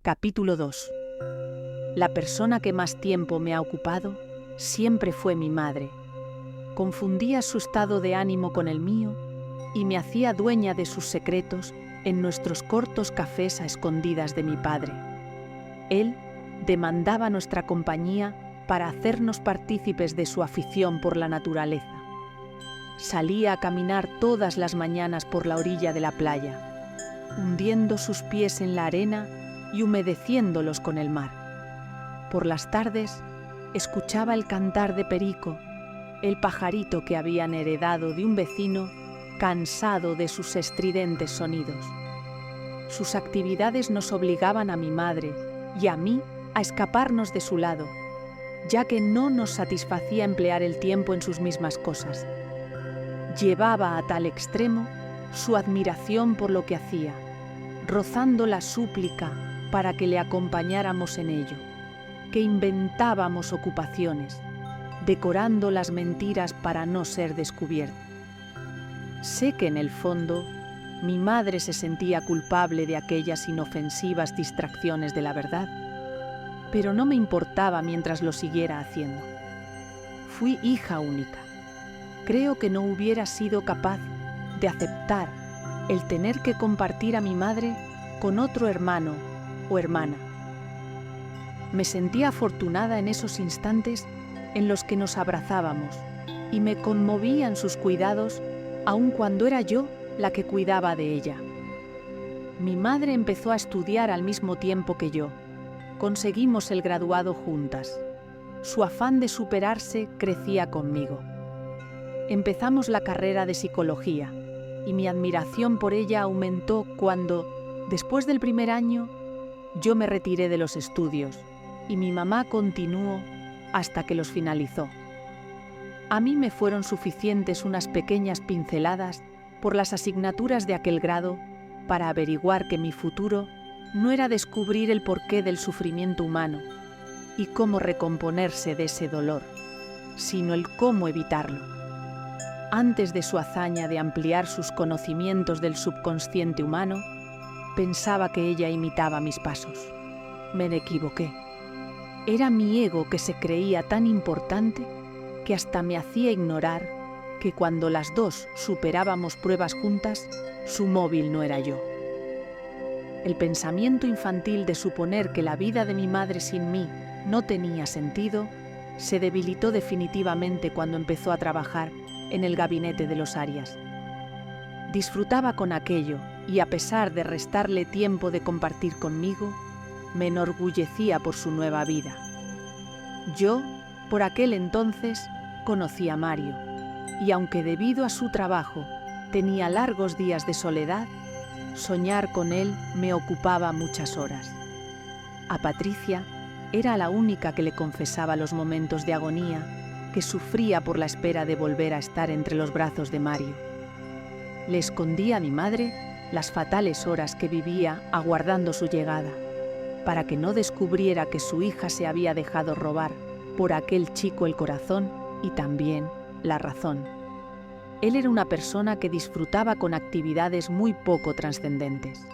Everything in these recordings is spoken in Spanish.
Capítulo 2. La persona que más tiempo me ha ocupado siempre fue mi madre. Confundía su estado de ánimo con el mío y me hacía dueña de sus secretos en nuestros cortos cafés a escondidas de mi padre. Él demandaba nuestra compañía para hacernos partícipes de su afición por la naturaleza. Salía a caminar todas las mañanas por la orilla de la playa, hundiendo sus pies en la arena y humedeciéndolos con el mar. Por las tardes escuchaba el cantar de Perico, el pajarito que habían heredado de un vecino cansado de sus estridentes sonidos. Sus actividades nos obligaban a mi madre y a mí a escaparnos de su lado, ya que no nos satisfacía emplear el tiempo en sus mismas cosas. Llevaba a tal extremo su admiración por lo que hacía, rozando la súplica para que le acompañáramos en ello, que inventábamos ocupaciones, decorando las mentiras para no ser descubierta. Sé que en el fondo mi madre se sentía culpable de aquellas inofensivas distracciones de la verdad, pero no me importaba mientras lo siguiera haciendo. Fui hija única. Creo que no hubiera sido capaz de aceptar el tener que compartir a mi madre con otro hermano o hermana. Me sentía afortunada en esos instantes en los que nos abrazábamos y me conmovían sus cuidados, aun cuando era yo la que cuidaba de ella. Mi madre empezó a estudiar al mismo tiempo que yo. Conseguimos el graduado juntas. Su afán de superarse crecía conmigo. Empezamos la carrera de psicología y mi admiración por ella aumentó cuando, después del primer año, yo me retiré de los estudios y mi mamá continuó hasta que los finalizó. A mí me fueron suficientes unas pequeñas pinceladas por las asignaturas de aquel grado para averiguar que mi futuro no era descubrir el porqué del sufrimiento humano y cómo recomponerse de ese dolor, sino el cómo evitarlo. Antes de su hazaña de ampliar sus conocimientos del subconsciente humano, pensaba que ella imitaba mis pasos. Me equivoqué. Era mi ego que se creía tan importante que hasta me hacía ignorar que cuando las dos superábamos pruebas juntas, su móvil no era yo. El pensamiento infantil de suponer que la vida de mi madre sin mí no tenía sentido se debilitó definitivamente cuando empezó a trabajar en el gabinete de los Arias. Disfrutaba con aquello y, a pesar de restarle tiempo de compartir conmigo, me enorgullecía por su nueva vida. Yo, por aquel entonces, conocí a Mario, y aunque debido a su trabajo tenía largos días de soledad, soñar con él me ocupaba muchas horas. A Patricia era la única que le confesaba los momentos de agonía que sufría por la espera de volver a estar entre los brazos de Mario. Le escondía a mi madre las fatales horas que vivía aguardando su llegada, para que no descubriera que su hija se había dejado robar por aquel chico el corazón y también la razón. Él era una persona que disfrutaba con actividades muy poco trascendentes.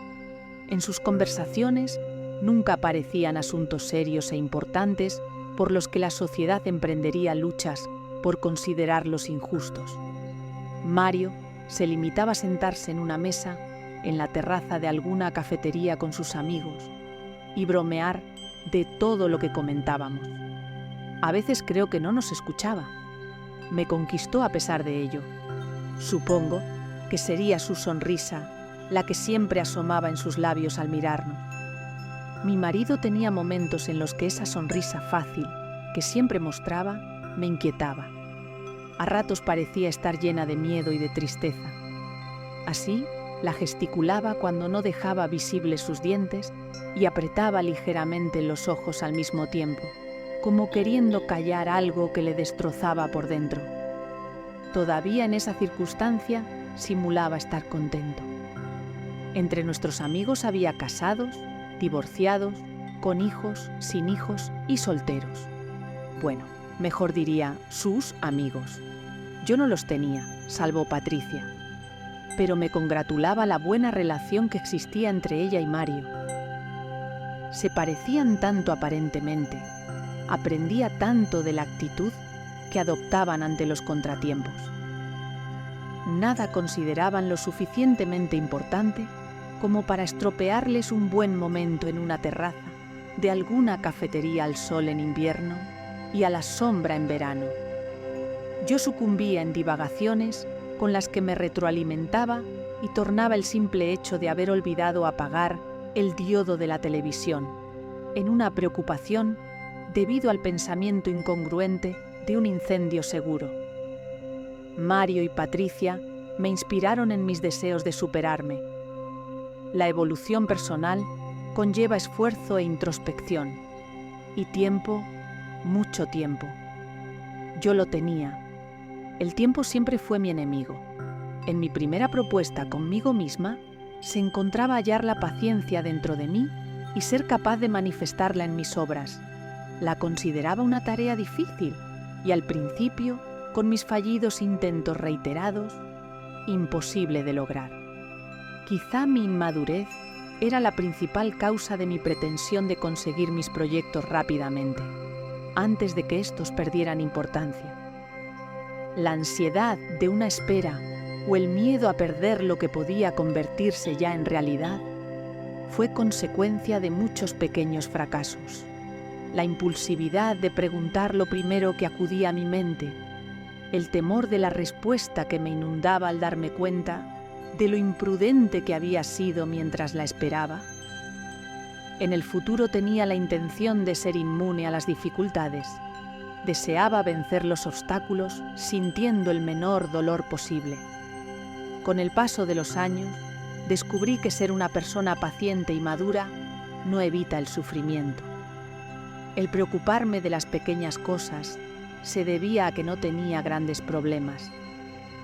En sus conversaciones nunca aparecían asuntos serios e importantes por los que la sociedad emprendería luchas por considerarlos injustos. Mario se limitaba a sentarse en una mesa en la terraza de alguna cafetería con sus amigos y bromear de todo lo que comentábamos. A veces creo que no nos escuchaba. Me conquistó a pesar de ello. Supongo que sería su sonrisa la que siempre asomaba en sus labios al mirarnos. Mi marido tenía momentos en los que esa sonrisa fácil, que siempre mostraba, me inquietaba. A ratos parecía estar llena de miedo y de tristeza. Así, la gesticulaba cuando no dejaba visibles sus dientes y apretaba ligeramente los ojos al mismo tiempo, como queriendo callar algo que le destrozaba por dentro. Todavía en esa circunstancia simulaba estar contento. Entre nuestros amigos había casados, divorciados, con hijos, sin hijos y solteros. Bueno, mejor diría, sus amigos. Yo no los tenía, salvo Patricia, pero me congratulaba la buena relación que existía entre ella y Mario. se parecían tanto aparentemente, aprendía tanto de la actitud que adoptaban ante los contratiempos. Nada consideraban lo suficientemente importante como para estropearles un buen momento en una terraza de alguna cafetería al sol en invierno y a la sombra en verano. Yo sucumbía en divagaciones con las que me retroalimentaba y tornaba el simple hecho de haber olvidado apagar el diodo de la televisión en una preocupación debido al pensamiento incongruente de un incendio seguro. Mario y Patricia me inspiraron en mis deseos de superarme. La evolución personal conlleva esfuerzo e introspección, y tiempo, mucho tiempo. Yo lo tenía. El tiempo siempre fue mi enemigo. En mi primera propuesta conmigo misma se encontraba hallar la paciencia dentro de mí y ser capaz de manifestarla en mis obras. La consideraba una tarea difícil y al principio, con mis fallidos intentos reiterados, imposible de lograr. Quizá mi inmadurez era la principal causa de mi pretensión de conseguir mis proyectos rápidamente, antes de que estos perdieran importancia. La ansiedad de una espera o el miedo a perder lo que podía convertirse ya en realidad fue consecuencia de muchos pequeños fracasos. La impulsividad de preguntar lo primero que acudía a mi mente, el temor de la respuesta que me inundaba al darme cuenta de lo imprudente que había sido mientras la esperaba. En el futuro tenía la intención de ser inmune a las dificultades. Deseaba vencer los obstáculos sintiendo el menor dolor posible. Con el paso de los años, descubrí que ser una persona paciente y madura no evita el sufrimiento. El preocuparme de las pequeñas cosas se debía a que no tenía grandes problemas,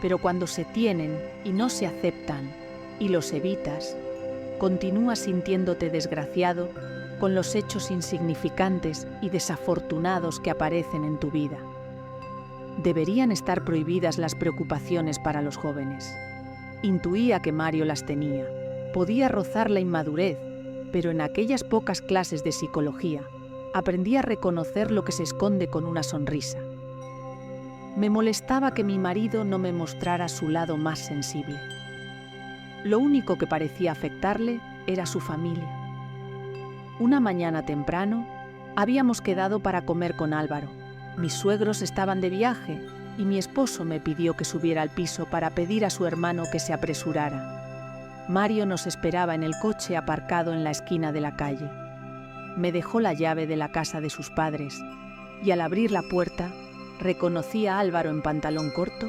pero cuando se tienen y no se aceptan y los evitas, continúas sintiéndote desgraciado con los hechos insignificantes y desafortunados que aparecen en tu vida. Deberían estar prohibidas las preocupaciones para los jóvenes. Intuía que Mario las tenía. Podía rozar la inmadurez, pero en aquellas pocas clases de psicología aprendí a reconocer lo que se esconde con una sonrisa. Me molestaba que mi marido no me mostrara su lado más sensible. Lo único que parecía afectarle era su familia. Una mañana temprano, habíamos quedado para comer con Álvaro. Mis suegros estaban de viaje y mi esposo me pidió que subiera al piso para pedir a su hermano que se apresurara. Mario nos esperaba en el coche aparcado en la esquina de la calle. Me dejó la llave de la casa de sus padres y al abrir la puerta reconocí a Álvaro en pantalón corto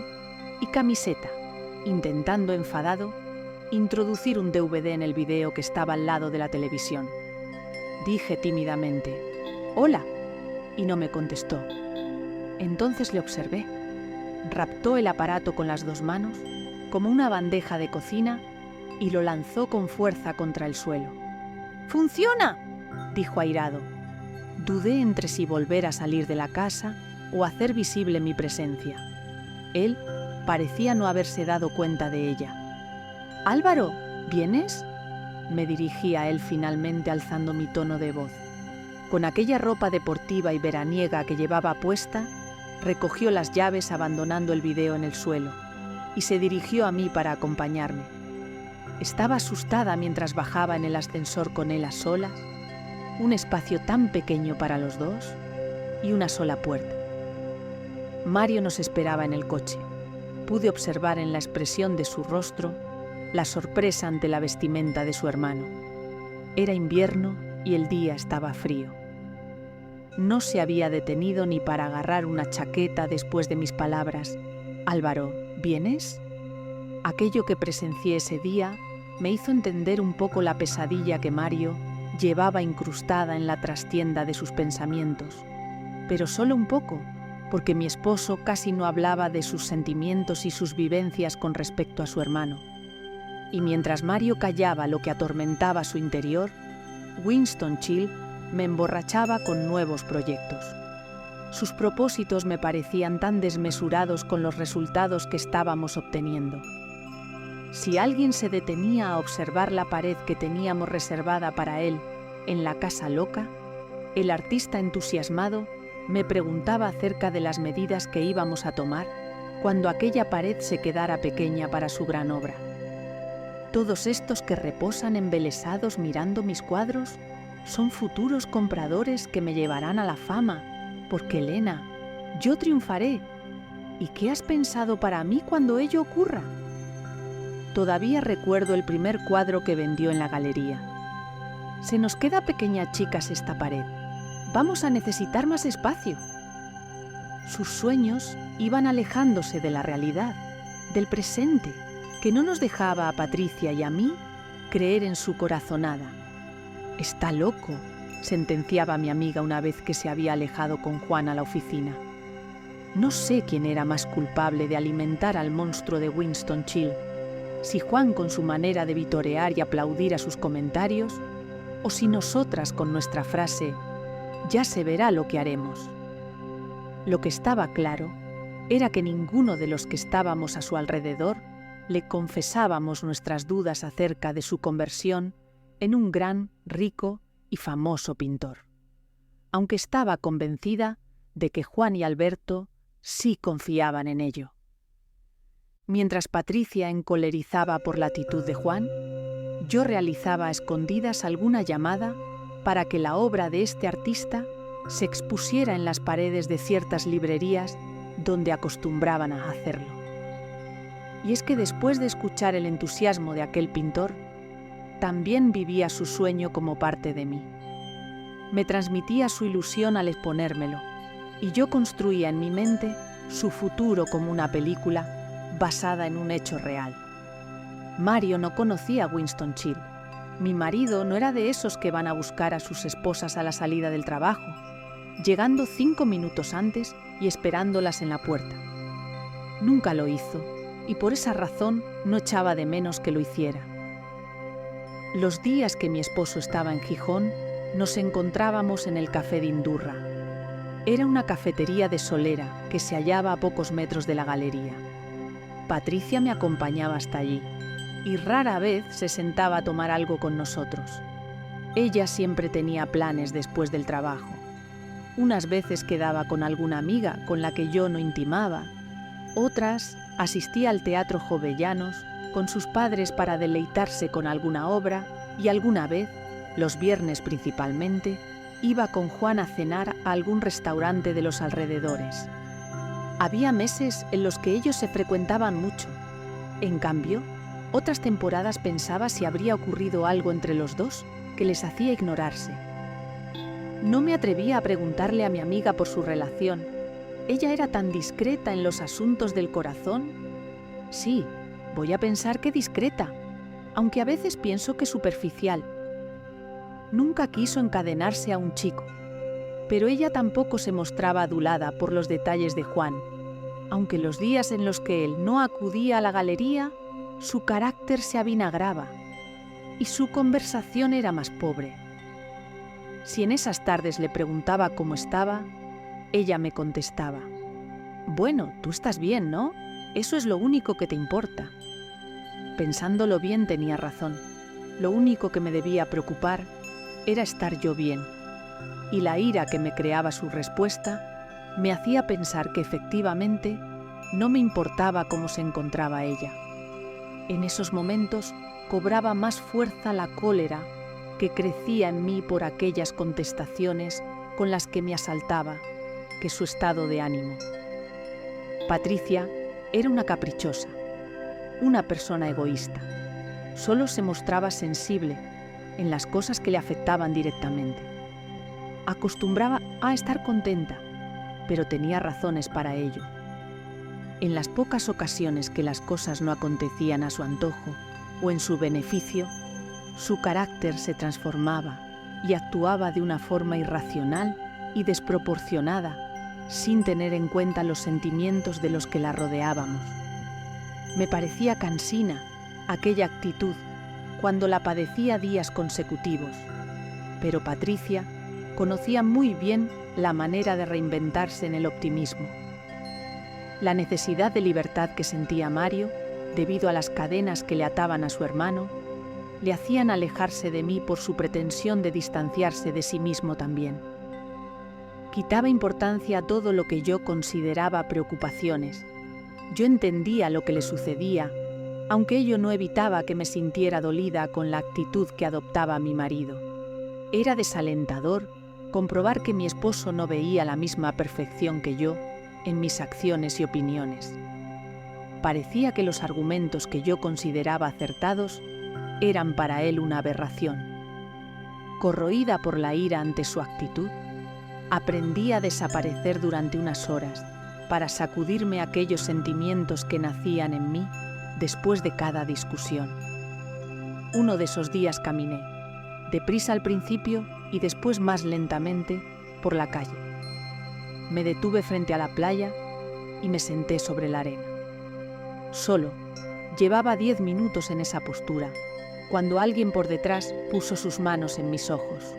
y camiseta, intentando enfadado introducir un DVD en el video que estaba al lado de la televisión. Dije tímidamente, «Hola», y no me contestó. Entonces le observé. Raptó el aparato con las dos manos, como una bandeja de cocina, y lo lanzó con fuerza contra el suelo. «¡Funciona!», dijo airado. Dudé entre si volver a salir de la casa o hacer visible mi presencia. Él parecía no haberse dado cuenta de ella. «Álvaro, ¿vienes?», me dirigí a él finalmente alzando mi tono de voz. Con aquella ropa deportiva y veraniega que llevaba puesta, recogió las llaves abandonando el video en el suelo y se dirigió a mí para acompañarme. Estaba asustada mientras bajaba en el ascensor con él a solas, un espacio tan pequeño para los dos y una sola puerta. Mario nos esperaba en el coche. Pude observar en la expresión de su rostro la sorpresa ante la vestimenta de su hermano. Era invierno y el día estaba frío. No se había detenido ni para agarrar una chaqueta después de mis palabras. «Álvaro, ¿vienes?». Aquello que presencié ese día me hizo entender un poco la pesadilla que Mario llevaba incrustada en la trastienda de sus pensamientos. Pero solo un poco, porque mi esposo casi no hablaba de sus sentimientos y sus vivencias con respecto a su hermano. Y mientras Mario callaba lo que atormentaba su interior, Winston Chill me emborrachaba con nuevos proyectos. Sus propósitos me parecían tan desmesurados con los resultados que estábamos obteniendo. Si alguien se detenía a observar la pared que teníamos reservada para él en la casa loca, el artista entusiasmado me preguntaba acerca de las medidas que íbamos a tomar cuando aquella pared se quedara pequeña para su gran obra. Todos estos que reposan embelesados mirando mis cuadros son futuros compradores que me llevarán a la fama, porque Elena, yo triunfaré. ¿Y qué has pensado para mí cuando ello ocurra? Todavía recuerdo el primer cuadro que vendió en la galería. Se nos queda pequeña, chicas, esta pared. Vamos a necesitar más espacio. Sus sueños iban alejándose de la realidad, del presente, que no nos dejaba a Patricia y a mí creer en su corazonada. «Está loco», sentenciaba mi amiga una vez que se había alejado con Juan a la oficina. No sé quién era más culpable de alimentar al monstruo de Winston Churchill, si Juan con su manera de vitorear y aplaudir a sus comentarios, o si nosotras con nuestra frase «ya se verá lo que haremos». Lo que estaba claro era que ninguno de los que estábamos a su alrededor le confesábamos nuestras dudas acerca de su conversión en un gran, rico y famoso pintor, aunque estaba convencida de que Juan y Alberto sí confiaban en ello. Mientras Patricia encolerizaba por la actitud de Juan, yo realizaba a escondidas alguna llamada para que la obra de este artista se expusiera en las paredes de ciertas librerías donde acostumbraban a hacerlo. Y es que después de escuchar el entusiasmo de aquel pintor, también vivía su sueño como parte de mí. Me transmitía su ilusión al exponérmelo, y yo construía en mi mente su futuro como una película basada en un hecho real. Mario no conocía a Winston Churchill. Mi marido no era de esos que van a buscar a sus esposas a la salida del trabajo, llegando 5 minutos antes y esperándolas en la puerta. Nunca lo hizo, y por esa razón no echaba de menos que lo hiciera. Los días que mi esposo estaba en Gijón, nos encontrábamos en el Café de Indurra. Era una cafetería de solera que se hallaba a pocos metros de la galería. Patricia me acompañaba hasta allí, y rara vez se sentaba a tomar algo con nosotros. Ella siempre tenía planes después del trabajo. Unas veces quedaba con alguna amiga con la que yo no intimaba, otras asistía al Teatro Jovellanos con sus padres para deleitarse con alguna obra, y alguna vez, los viernes principalmente, iba con Juan a cenar a algún restaurante de los alrededores. Había meses en los que ellos se frecuentaban mucho. En cambio, otras temporadas pensaba si habría ocurrido algo entre los dos que les hacía ignorarse. No me atrevía a preguntarle a mi amiga por su relación. Ella era tan discreta en los asuntos del corazón. Sí, voy a pensar que discreta, aunque a veces pienso que superficial. Nunca quiso encadenarse a un chico, pero ella tampoco se mostraba adulada por los detalles de Juan, aunque los días en los que él no acudía a la galería, su carácter se avinagraba y su conversación era más pobre. Si en esas tardes le preguntaba cómo estaba, ella me contestaba: «Bueno, tú estás bien, ¿no? Eso es lo único que te importa». Pensándolo bien, tenía razón. Lo único que me debía preocupar era estar yo bien, y la ira que me creaba su respuesta me hacía pensar que efectivamente no me importaba cómo se encontraba ella. En esos momentos cobraba más fuerza la cólera que crecía en mí por aquellas contestaciones con las que me asaltaba que su estado de ánimo. Patricia era una caprichosa, una persona egoísta. Solo se mostraba sensible en las cosas que le afectaban directamente. Acostumbraba a estar contenta, pero tenía razones para ello. En las pocas ocasiones que las cosas no acontecían a su antojo o en su beneficio, su carácter se transformaba y actuaba de una forma irracional y desproporcionada, sin tener en cuenta los sentimientos de los que la rodeábamos. Me parecía cansina aquella actitud cuando la padecía días consecutivos, pero Patricia conocía muy bien la manera de reinventarse en el optimismo. La necesidad de libertad que sentía Mario, debido a las cadenas que le ataban a su hermano, le hacían alejarse de mí por su pretensión de distanciarse de sí mismo también. Quitaba importancia a todo lo que yo consideraba preocupaciones. Yo entendía lo que le sucedía, aunque ello no evitaba que me sintiera dolida con la actitud que adoptaba mi marido. Era desalentador comprobar que mi esposo no veía la misma perfección que yo en mis acciones y opiniones. Parecía que los argumentos que yo consideraba acertados eran para él una aberración. Corroída por la ira ante su actitud, aprendí a desaparecer durante unas horas para sacudirme aquellos sentimientos que nacían en mí después de cada discusión. Uno de esos días caminé, deprisa al principio y después más lentamente, por la calle. Me detuve frente a la playa y me senté sobre la arena. Solo, llevaba 10 minutos en esa postura, cuando alguien por detrás puso sus manos en mis ojos.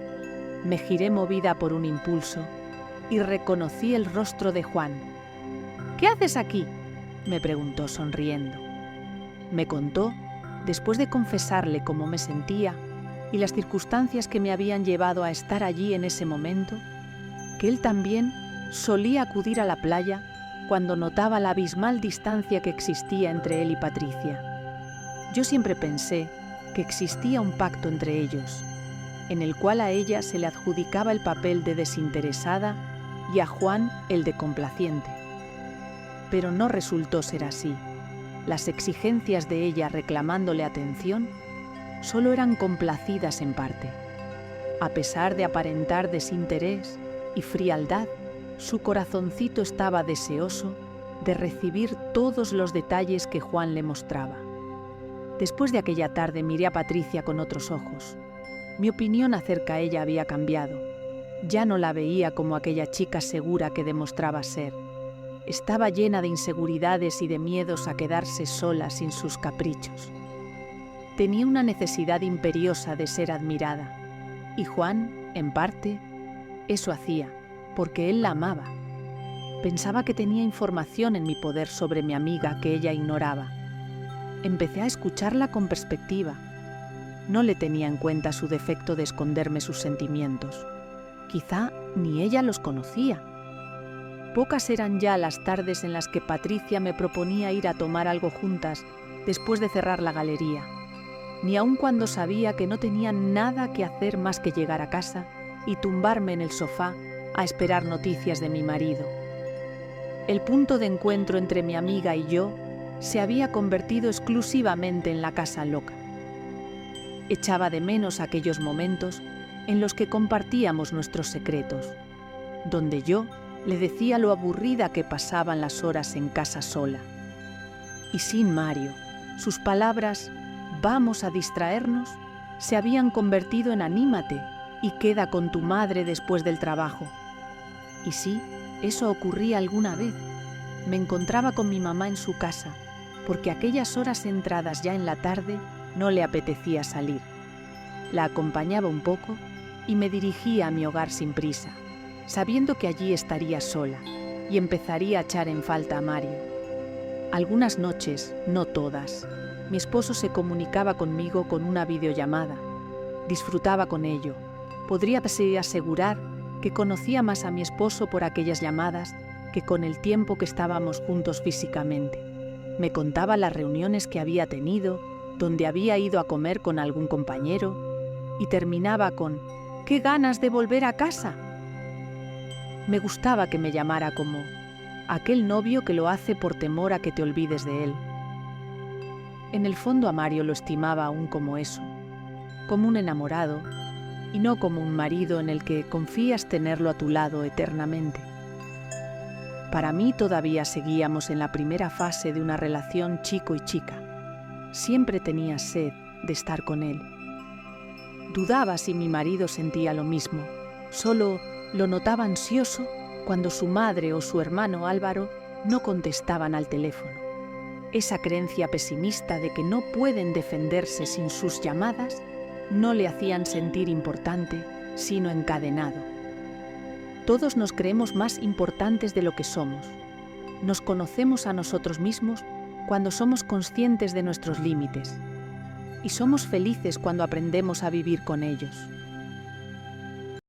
Me giré movida por un impulso y reconocí el rostro de Juan. «¿Qué haces aquí?», me preguntó sonriendo. Me contó, después de confesarle cómo me sentía y las circunstancias que me habían llevado a estar allí en ese momento, que él también solía acudir a la playa cuando notaba la abismal distancia que existía entre él y Patricia. Yo siempre pensé que existía un pacto entre ellos, en el cual a ella se le adjudicaba el papel de desinteresada y a Juan el de complaciente. Pero no resultó ser así. Las exigencias de ella reclamándole atención solo eran complacidas en parte. A pesar de aparentar desinterés y frialdad, su corazoncito estaba deseoso de recibir todos los detalles que Juan le mostraba. Después de aquella tarde miré a Patricia con otros ojos. Mi opinión acerca de ella había cambiado. Ya no la veía como aquella chica segura que demostraba ser. Estaba llena de inseguridades y de miedos a quedarse sola sin sus caprichos. Tenía una necesidad imperiosa de ser admirada. Y Juan, en parte, eso hacía, porque él la amaba. Pensaba que tenía información en mi poder sobre mi amiga que ella ignoraba. Empecé a escucharla con perspectiva. No le tenía en cuenta su defecto de esconderme sus sentimientos. Quizá ni ella los conocía. Pocas eran ya las tardes en las que Patricia me proponía ir a tomar algo juntas después de cerrar la galería, ni aun cuando sabía que no tenía nada que hacer más que llegar a casa y tumbarme en el sofá a esperar noticias de mi marido. El punto de encuentro entre mi amiga y yo se había convertido exclusivamente en la casa loca. Echaba de menos aquellos momentos en los que compartíamos nuestros secretos, donde yo le decía lo aburrida que pasaban las horas en casa sola. Y sin Mario, sus palabras «vamos a distraernos» se habían convertido en «anímate y queda con tu madre después del trabajo». Y sí, eso ocurría alguna vez. Me encontraba con mi mamá en su casa, porque aquellas horas entradas ya en la tarde no le apetecía salir. La acompañaba un poco y me dirigía a mi hogar sin prisa, sabiendo que allí estaría sola y empezaría a echar en falta a Mario. Algunas noches, no todas, mi esposo se comunicaba conmigo con una videollamada. Disfrutaba con ello. Podría asegurar que conocía más a mi esposo por aquellas llamadas que con el tiempo que estábamos juntos físicamente. Me contaba las reuniones que había tenido, donde había ido a comer con algún compañero, y terminaba con «¡Qué ganas de volver a casa!». Me gustaba que me llamara como «aquel novio que lo hace por temor a que te olvides de él». En el fondo a Mario lo estimaba aún como eso, como un enamorado, y no como un marido en el que confías tenerlo a tu lado eternamente. Para mí todavía seguíamos en la primera fase de una relación chico y chica. Siempre tenía sed de estar con él. Dudaba si mi marido sentía lo mismo, solo lo notaba ansioso cuando su madre o su hermano Álvaro no contestaban al teléfono. Esa creencia pesimista de que no pueden defenderse sin sus llamadas no le hacían sentir importante, sino encadenado. Todos nos creemos más importantes de lo que somos. Nos conocemos a nosotros mismos cuando somos conscientes de nuestros límites. y somos felices cuando aprendemos a vivir con ellos.